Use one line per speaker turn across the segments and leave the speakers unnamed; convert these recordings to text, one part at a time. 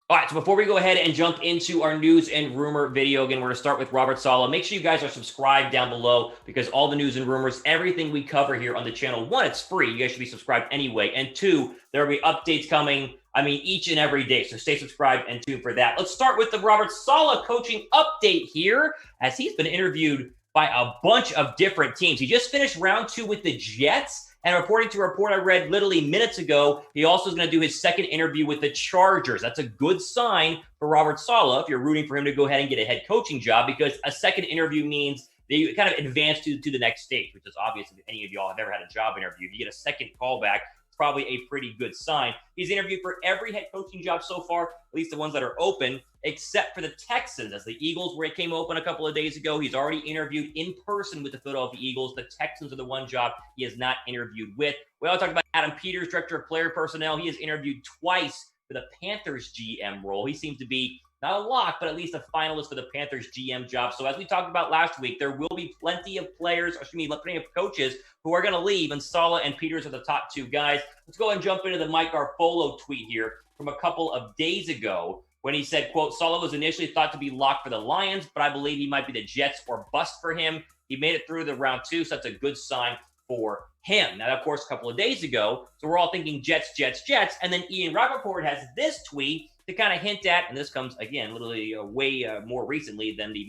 All right, so before we go ahead and jump into our news and rumor video, again, we're going to start with Robert Saleh. Make sure you guys are subscribed down below because all the news and rumors, everything we cover here on the channel, one, it's free. You guys should be subscribed anyway. And two, there will be updates coming, each and every day. So stay subscribed and tuned for that. Let's start with the Robert Saleh coaching update here as he's been interviewed by a bunch of different teams. He just finished round 2 with the Jets. And according to a report I read literally minutes ago, he also is going to do his second interview with the Chargers. That's a good sign for Robert Saleh if you're rooting for him to go ahead and get a head coaching job, because a second interview means they kind of advance to the next stage, which is obvious if any of y'all have ever had a job interview. If you get a second callback, it's probably a pretty good sign. He's interviewed for every head coaching job so far, at least the ones that are open, except for the Texans. As the Eagles, where it came open a couple of days ago, he's already interviewed in person with the Philadelphia Eagles. The Texans are the one job he has not interviewed with. We all talked about Adam Peters, Director of Player Personnel. He has interviewed twice for the Panthers GM role. He seems to be not a lock, but at least a finalist for the Panthers GM job. So as we talked about last week, there will be plenty of players, plenty of coaches who are going to leave, and Saleh and Peters are the top two guys. Let's go ahead and jump into the Mike Garafolo tweet here from a couple of days ago, when he said, quote, Saleh was initially thought to be locked for the Lions, but I believe he might be the Jets or bust for him. He made it through the round 2, so that's a good sign for him. Now, of course, a couple of days ago, so we're all thinking Jets, Jets, Jets, and then Ian Rappaport has this tweet to kind of hint at, and this comes, again, literally way more recently than the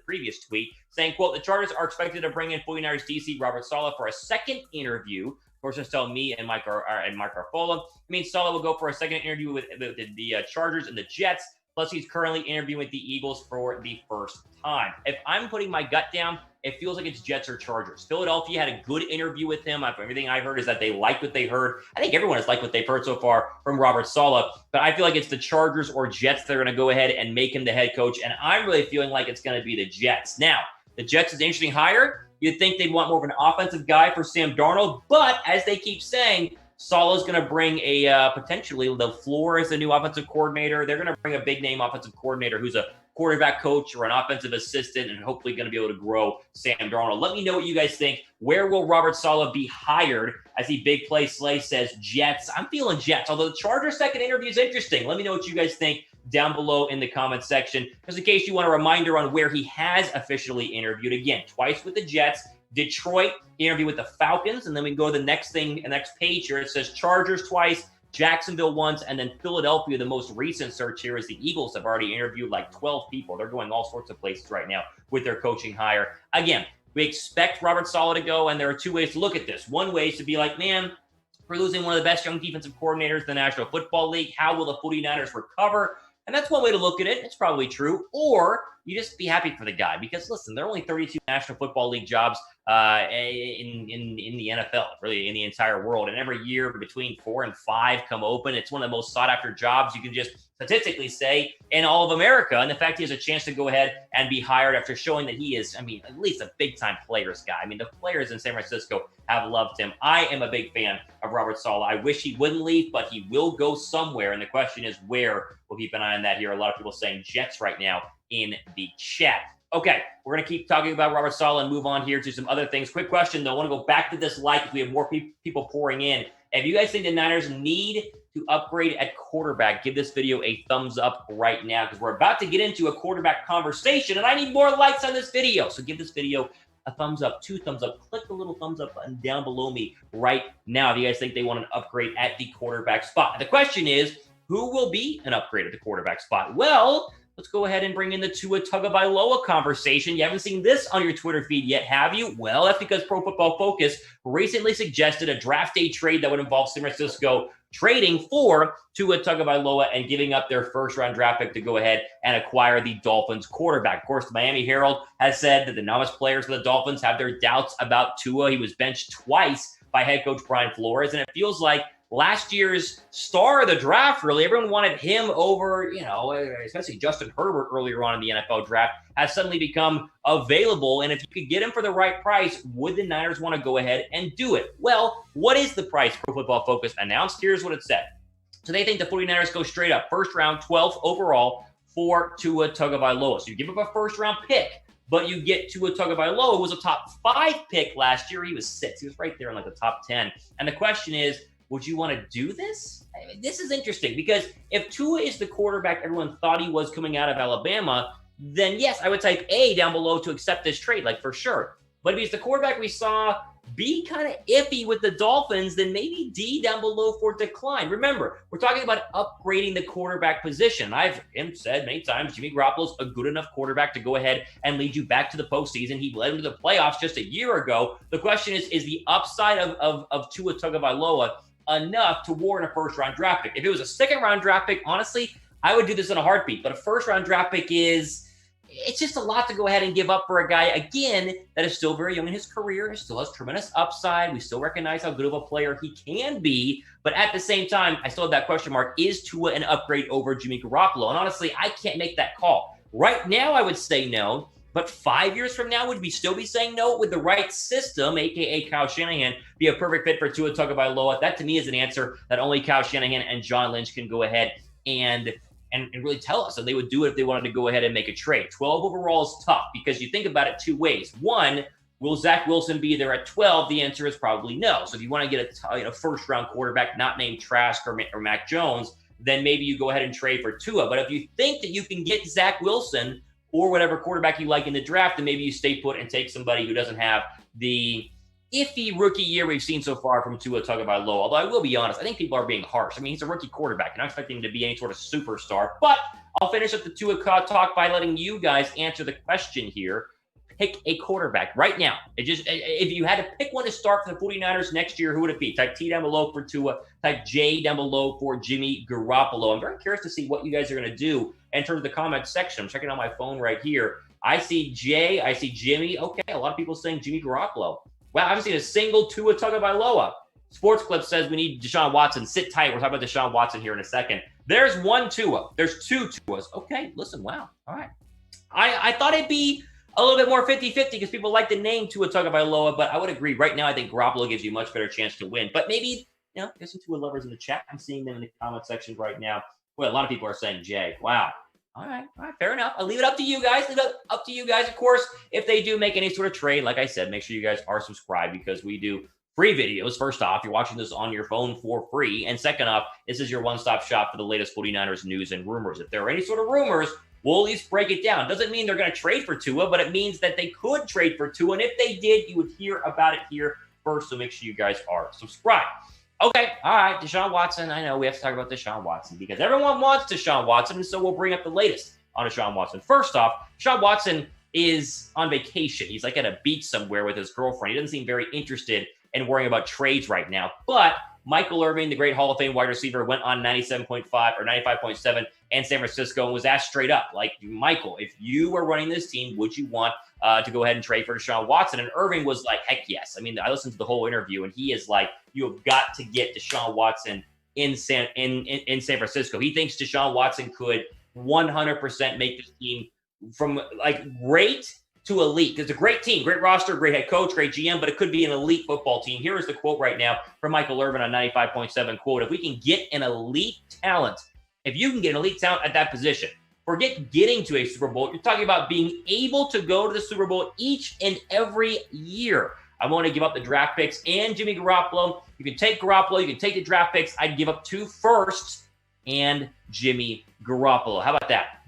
previous tweet, saying, quote, the Chargers are expected to bring in 49ers DC Robert Saleh for a second interview. Of course, just tell me and Mike Garafolo. I mean, Saleh will go for a second interview with the Chargers and the Jets. Plus, he's currently interviewing with the Eagles for the first time. If I'm putting my gut down, it feels like it's Jets or Chargers. Philadelphia had a good interview with him. Everything I heard is that they liked what they heard. I think everyone has liked what they've heard so far from Robert Saleh. But I feel like it's the Chargers or Jets that are going to go ahead and make him the head coach. And I'm really feeling like it's going to be the Jets. Now, the Jets is an interesting hire. You'd think they'd want more of an offensive guy for Sam Darnold. But as they keep saying, Saleh's going to bring a potentially LaFleur as the new offensive coordinator. They're going to bring a big-name offensive coordinator who's a quarterback coach or an offensive assistant and hopefully going to be able to grow Sam Darnold. Let me know what you guys think. Where will Robert Saleh be hired? As the Big Play Slay says, Jets. I'm feeling Jets, although the Chargers second interview is interesting. Let me know what you guys think down below in the comments section. Just in case you want a reminder on where he has officially interviewed. Again, twice with the Jets. Detroit, he interviewed with the Falcons, and then we go to the next page here. It says Chargers twice, Jacksonville once, and then Philadelphia. The most recent search here is the Eagles have already interviewed like 12 people. They're going all sorts of places right now with their coaching hire. Again, we expect Robert Saleh to go, and there are two ways to look at this. One way is to be like, man, we're losing one of the best young defensive coordinators in the National Football League. How will the 49ers recover? And that's one way to look at it. It's probably true. Or you just be happy for the guy because, listen, there are only 32 National Football League jobs in the NFL, really in the entire world. And every year between 4 and 5 come open. It's one of the most sought-after jobs you can just statistically say in all of America. And the fact he has a chance to go ahead and be hired after showing that he is, at least a big-time players guy. The players in San Francisco have loved him. I am a big fan of Robert Saleh. I wish he wouldn't leave, but he will go somewhere. And the question is where. We'll keep an eye on that here. A lot of people saying Jets right now in the chat. Okay, we're going to keep talking about Robert Saleh and move on here to some other things. Quick question, though. I want to go back to this like if we have more people pouring in. If you guys think the Niners need to upgrade at quarterback, give this video a thumbs up right now because we're about to get into a quarterback conversation, and I need more likes on this video. So give this video a thumbs up, 2 thumbs up. Click the little thumbs up button down below me right now if you guys think they want an upgrade at the quarterback spot. The question is, who will be an upgrade at the quarterback spot? Well, let's go ahead and bring in the Tua Tagovailoa conversation. You haven't seen this on your Twitter feed yet, have you? Well, that's because Pro Football Focus recently suggested a draft day trade that would involve San Francisco trading for Tua Tagovailoa and giving up their first-round draft pick to go ahead and acquire the Dolphins quarterback. Of course, the Miami Herald has said that the novice players for the Dolphins have their doubts about Tua. He was benched twice by head coach Brian Flores, and it feels like last year's star of the draft, really, everyone wanted him over, especially Justin Herbert earlier on in the NFL draft, has suddenly become available. And if you could get him for the right price, would the Niners want to go ahead and do it? Well, what is the price Pro Football Focus announced? Here's what it said. So they think the 49ers go straight up. First round, 12th overall for Tua Tagovailoa. So you give up a first round pick, but you get Tua Tagovailoa, who was a top 5 pick last year. He was 6. He was right there in like the top 10. And the question is, would you want to do this? I mean, this is interesting because if Tua is the quarterback everyone thought he was coming out of Alabama, then yes, I would type A down below to accept this trade, like for sure. But if he's the quarterback we saw be kind of iffy with the Dolphins, then maybe D down below for decline. Remember, we're talking about upgrading the quarterback position. I've said many times, Jimmy Garoppolo's a good enough quarterback to go ahead and lead you back to the postseason. He led him to the playoffs just a year ago. The question is the upside of Tua Tagovailoa enough to warrant a first-round draft pick? If it was a second-round draft pick, honestly, I would do this in a heartbeat. But a first-round draft pick it's just a lot to go ahead and give up for a guy, again, that is still very young in his career, still has tremendous upside. We still recognize how good of a player he can be. But at the same time, I still have that question mark. Is Tua an upgrade over Jimmy Garoppolo? And honestly, I can't make that call. Right now, I would say no. But 5 years from now, would we still be saying no? With the right system, a.k.a. Kyle Shanahan, be a perfect fit for Tua Tagovailoa? That, to me, is an answer that only Kyle Shanahan and John Lynch can go ahead and really tell us. And they would do it if they wanted to go ahead and make a trade. 12 overall is tough because you think about it two ways. One, will Zach Wilson be there at 12? The answer is probably no. So if you want to get a first-round quarterback not named Trask or Mac Jones, then maybe you go ahead and trade for Tua. But if you think that you can get Zach Wilson or whatever quarterback you like in the draft, then maybe you stay put and take somebody who doesn't have the iffy rookie year we've seen so far from Tua Tagovailoa. Although I will be honest, I think people are being harsh. I mean, he's a rookie quarterback. You're not expecting him to be any sort of superstar. But I'll finish up the Tua talk by letting you guys answer the question here. Pick a quarterback right now. If you had to pick one to start for the 49ers next year, who would it be? Type T down below for Tua. Type J down below for Jimmy Garoppolo. I'm very curious to see what you guys are going to do in terms of the comment section. I'm checking on my phone right here. I see J. I see Jimmy. Okay, a lot of people saying Jimmy Garoppolo. Wow, I haven't seen a single Tua Tagovailoa. Sports Clip says we need Deshaun Watson. Sit tight. We're talking about Deshaun Watson here in a second. There's one Tua. There's two Tuas. Okay, listen, wow. All right. I thought it'd be a little bit more 50-50 because people like the name Tua Tagovailoa, but I would agree. Right now, I think Garoppolo gives you a much better chance to win. But maybe, there's some Tua lovers in the chat. I'm seeing them in the comment section right now. Well, a lot of people are saying Jay. Wow. All right, fair enough. I'll leave it up to you guys. Up to you guys. Of course, if they do make any sort of trade, like I said, make sure you guys are subscribed because we do free videos. First off, you're watching this on your phone for free. And second off, this is your one-stop shop for the latest 49ers news and rumors. If there are any sort of rumors, we'll at least break it down. Doesn't mean they're going to trade for Tua, but it means that they could trade for Tua. And if they did, you would hear about it here first. So make sure you guys are subscribed. Okay, all right, Deshaun Watson. I know we have to talk about Deshaun Watson because everyone wants Deshaun Watson, and so we'll bring up the latest on Deshaun Watson. First off, Deshaun Watson is on vacation. He's like at a beach somewhere with his girlfriend. He doesn't seem very interested in worrying about trades right now. But Michael Irvin, the great Hall of Fame wide receiver, went on 97.5 or 95.7 in San Francisco and was asked straight up, like, Michael, if you were running this team, would you want to go ahead and trade for Deshaun Watson? And Irving was like, heck yes. I mean, I listened to the whole interview, and he is like, you have got to get Deshaun Watson in San Francisco. He thinks Deshaun Watson could 100% make this team from like great to elite. It's a great team, great roster, great head coach, great GM, but it could be an elite football team. Here is the quote right now from Michael Irvin on 95.7, quote, if we can get an elite talent, if you can get an elite talent at that position, forget getting to a Super Bowl. You're talking about being able to go to the Super Bowl each and every year. I want to give up the draft picks and Jimmy Garoppolo. You can take Garoppolo. You can take the draft picks. I'd give up 2 firsts and Jimmy Garoppolo. How about that?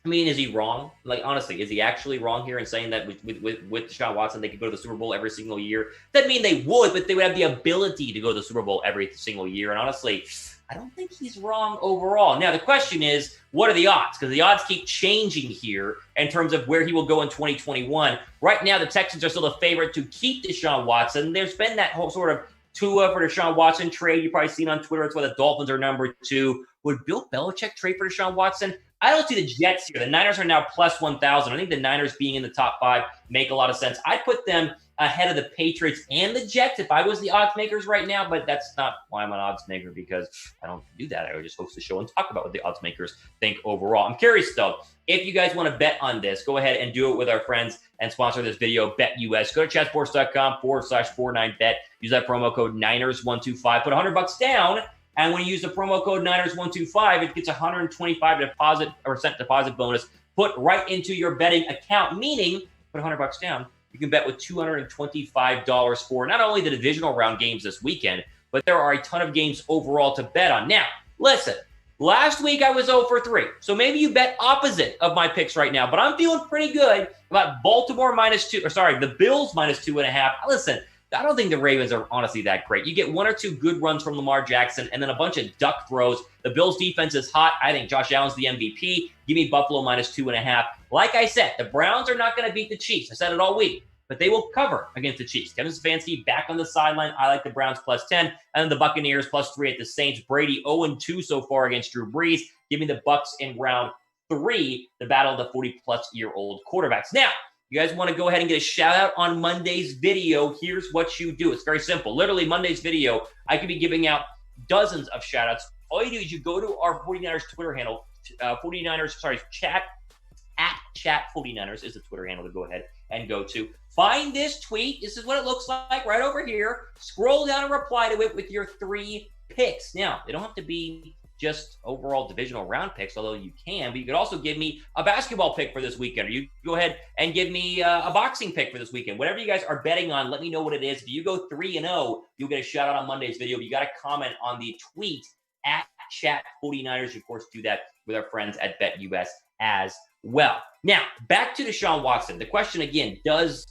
I mean, is he wrong? Like, honestly, is he actually wrong here in saying that with Deshaun Watson, they could go to the Super Bowl every single year? Doesn't mean they would, but they would have the ability to go to the Super Bowl every single year. And honestly, I don't think he's wrong overall. Now, the question is, what are the odds? Because the odds keep changing here in terms of where he will go in 2021. Right now, the Texans are still the favorite to keep Deshaun Watson. There's been that whole sort of Tua for Deshaun Watson trade. You've probably seen on Twitter. It's why the Dolphins are number 2. Would Bill Belichick trade for Deshaun Watson? I don't see the Jets here. The Niners are now plus 1,000. I think the Niners being in the top 5 make a lot of sense. I'd put them ahead of the Patriots and the Jets if I was the odds makers right now, but that's not why I'm an odds maker because I don't do that. I would just host the show and talk about what the odds makers think overall. I'm curious, though. If you guys want to bet on this, go ahead and do it with our friends and sponsor this video, BetUS. Go to chatsports.com/49bet. Use that promo code Niners125. Put $100 down. And when you use the promo code Niners125, it gets $125% deposit bonus put right into your betting account, meaning put $100 down. You can bet with $225 for not only the divisional round games this weekend, but there are a ton of games overall to bet on. Now, listen, last week I was 0 for 3, so maybe you bet opposite of my picks right now, but I'm feeling pretty good about Baltimore the Bills -2.5. Listen, I don't think the Ravens are honestly that great. You get 1 or 2 good runs from Lamar Jackson and then a bunch of duck throws. The Bills defense is hot. I think Josh Allen's the MVP. Give me Buffalo -2.5. Like I said, the Browns are not going to beat the Chiefs. I said it all week, but they will cover against the Chiefs. Kevin Stefanski back on the sideline. I like the Browns +10, and then the Buccaneers +3 at the Saints. Brady 0-2 so far against Drew Brees. Give me the Bucs in round 3, the battle of the 40-plus-year-old quarterbacks. Now, you guys want to go ahead and get a shout out on Monday's video? Here's what you do. It's very simple. Literally, Monday's video, I could be giving out dozens of shout outs. All you do is you go to our 49ers Twitter handle, chat49ers is the Twitter handle to go ahead and go to. Find this tweet. This is what it looks like right over here. Scroll down and reply to it with your 3 picks. Now, they don't have to be just overall divisional round picks, although you can, but you could also give me a basketball pick for this weekend, or you go ahead and give me a boxing pick for this weekend. Whatever you guys are betting on, let me know what it is. If you go 3-0, you'll get a shout out on Monday's video. But you got to comment on the tweet at chat49ers. You, of course, do that with our friends at BetUS as well. Now, back to Deshaun Watson. The question again, does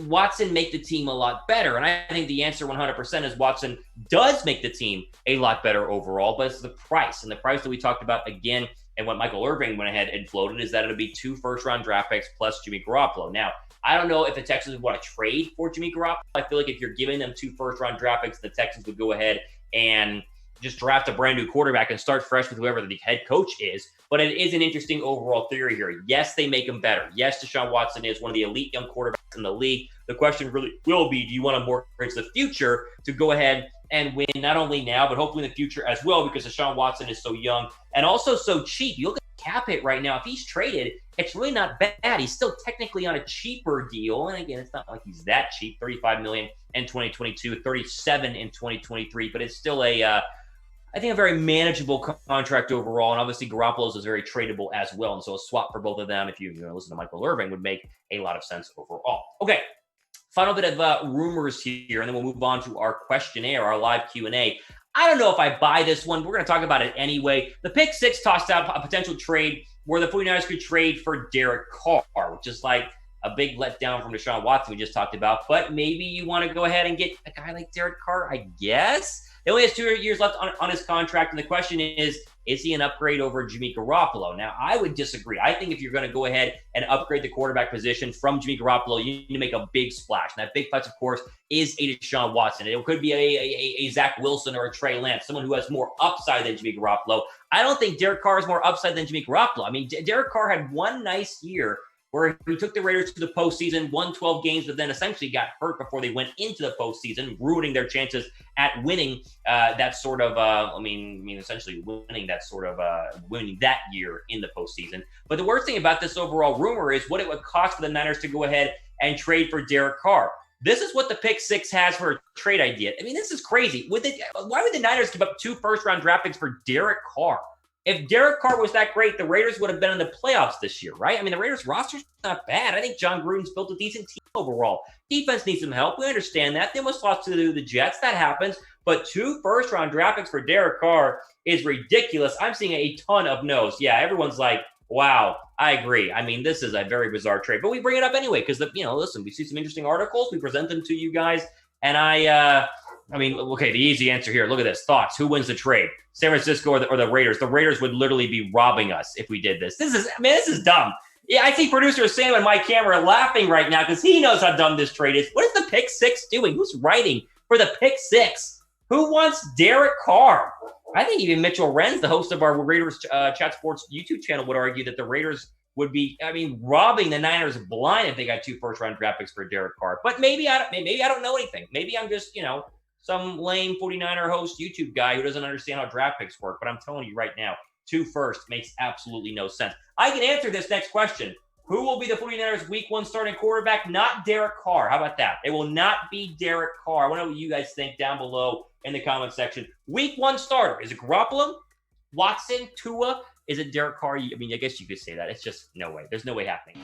Watson make the team a lot better? And I think the answer 100% is Watson does make the team a lot better overall, but it's the price. And the price that we talked about again, and what Michael Irvin went ahead and floated, is that it'll be 2 first-round draft picks plus Jimmy Garoppolo. Now, I don't know if the Texans want to trade for Jimmy Garoppolo. I feel like if you're giving them 2 first-round draft picks, the Texans would go ahead and just draft a brand new quarterback and start fresh with whoever the head coach is. But it is an interesting overall theory here. Yes, they make him better. Yes, Deshaun Watson is one of the elite young quarterbacks in the league. The question really will be, do you want to mortgage the future to go ahead and win not only now, but hopefully in the future as well, because Deshaun Watson is so young and also so cheap. You look at the cap hit right now. If he's traded, it's really not bad. He's still technically on a cheaper deal. And again, it's not like he's that cheap, $35 million in 2022, $37 million in 2023, but it's still I think a very manageable contract overall, and obviously Garoppolo's is very tradable as well, and so a swap for both of them, if you listen to Michael Irvin, would make a lot of sense overall. Okay, final bit of rumors here, and then we'll move on to our questionnaire, our live Q&A. I don't know if I buy this one. We're going to talk about it anyway. The Pick 6 tossed out a potential trade where the 49ers could trade for Derek Carr, which is like a big letdown from Deshaun Watson we just talked about, but maybe you want to go ahead and get a guy like Derek Carr, I guess. He only has 2 years left on his contract, and the question is he an upgrade over Jimmy Garoppolo? Now, I would disagree. I think if you're going to go ahead and upgrade the quarterback position from Jimmy Garoppolo, you need to make a big splash. And that big splash, of course, is a Deshaun Watson. It could be a Zach Wilson or a Trey Lance, someone who has more upside than Jimmy Garoppolo. I don't think Derek Carr has more upside than Jimmy Garoppolo. I mean, Derek Carr had one nice year where he took the Raiders to the postseason, won 12 games, but then essentially got hurt before they went into the postseason, ruining their chances at winning essentially winning that year in the postseason. But the worst thing about this overall rumor is what it would cost for the Niners to go ahead and trade for Derek Carr. This is what the Pick 6 has for a trade idea. I mean, this is crazy. Why would the Niners give up 2 first-round draft picks for Derek Carr? If Derek Carr was that great, the Raiders would have been in the playoffs this year, right? I mean, the Raiders roster's not bad. I think John Gruden's built a decent team overall. Defense needs some help. We understand that. They almost lost to the Jets. That happens. But 2 first-round draft picks for Derek Carr is ridiculous. I'm seeing a ton of no's. Yeah, everyone's like, wow, I agree. I mean, this is a very bizarre trade. But we bring it up anyway because, listen, we see some interesting articles. We present them to you guys. And the easy answer here. Look at this. Thoughts. Who wins the trade? San Francisco or the Raiders? The Raiders would literally be robbing us if we did this. This is dumb. Yeah, I see producer Sam on my camera laughing right now because he knows how dumb this trade is. What is the Pick 6 doing? Who's writing for the Pick 6? Who wants Derek Carr? I think even Mitchell Renz, the host of our Raiders Chat Sports YouTube channel, would argue that the Raiders would be, robbing the Niners blind if they got 2 first-round draft picks for Derek Carr. But maybe I don't know anything. Maybe I'm just, some lame 49er host YouTube guy who doesn't understand how draft picks work. But I'm telling you right now, 2 first makes absolutely no sense. I can answer this next question. Who will be the 49ers week 1 starting quarterback? Not Derek Carr. How about that? It will not be Derek Carr. I want to know what you guys think down below in the comment section. Week 1 starter. Is it Garoppolo? Watson? Tua? Is it Derek Carr? I guess you could say that. It's just no way. There's no way happening.